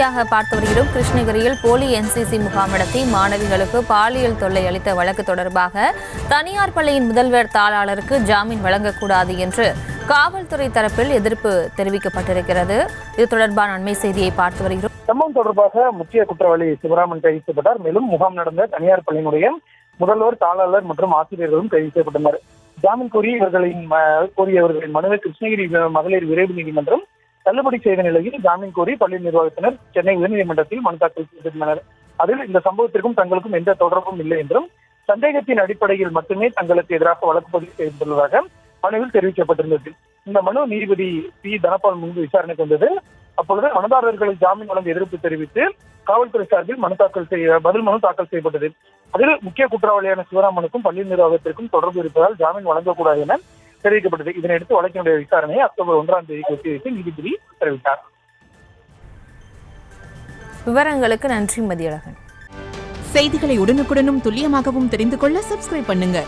செய்தியாக பார்த்து வருகிறோம். கிருஷ்ணகிரியில் போலி NCC முகாம் நடத்தி மாணவிகளுக்கு பாலியல் தொல்லை அளித்த வழக்கு தொடர்பாக தனியார் பள்ளியின் முதல்வர் தாளாளருக்கு ஜாமீன் வழங்கக்கூடாது என்று காவல்துறை தரப்பில் எதிர்ப்பு தெரிவிக்கப்பட்டிருக்கிறது. இது தொடர்பான அண்மை செய்தியை பார்த்து வருகிறோம். சம்பவம் தொடர்பாக முக்கிய குற்றவாளி சிவராமன் கைது செய்யப்பட்டார். மேலும் முகாம் நடந்த தனியார் பள்ளியினுடைய முதல்வர், தாளாளர் மற்றும் ஆசிரியர்களும் கைது செய்யப்பட்டனர். ஜாமீன் கோரியவர்களின் மனுவை கிருஷ்ணகிரி மகளிர் விரைவு நீதிமன்றம் தள்ளுபடி செய்த நிலையில் ஜாமீன் கோரி பள்ளி நிர்வாகத்தினர் சென்னை உயர்நீதிமன்றத்தில் மனு தாக்கல் செய்திருந்தனர். அதில் இந்த சம்பவத்திற்கும் தங்களுக்கும் எந்த தொடர்பும் இல்லை என்றும் சந்தேகத்தின் அடிப்படையில் மட்டுமே தங்களுக்கு எதிராக வழக்கு பதிவு செய்துள்ளதாக மனுவில் தெரிவிக்கப்பட்டிருந்தது. இந்த மனு நீதிபதி பி தனபால் முன்பு விசாரணைக்கு வந்தது. அப்பொழுது மனுதாரர்களுக்கு ஜாமீன் வழங்க எதிர்ப்பு தெரிவித்து காவல்துறை சார்பில் பதில் மனு தாக்கல் செய்யப்பட்டது. அதில் முக்கிய குற்றவாளியான சிவராமனுக்கும் பள்ளி நிர்வாகத்திற்கும் தொடர்பு இருப்பதால் ஜாமீன் வழங்கக்கூடாது என தெரிவிக்கப்பட்டது. இதனையடுத்து வழக்கினுடைய விசாரணையை அக்டோபர் 1ஆம் தேதிக்கு ஒத்திவைத்து நீதிபதி தெரிவித்தார். விவரங்களுக்கு நன்றி மதியழகன். செய்திகளை உடனுக்குடனும் துல்லியமாகவும் தெரிந்து கொள்ள சப்ஸ்கிரைப் பண்ணுங்க.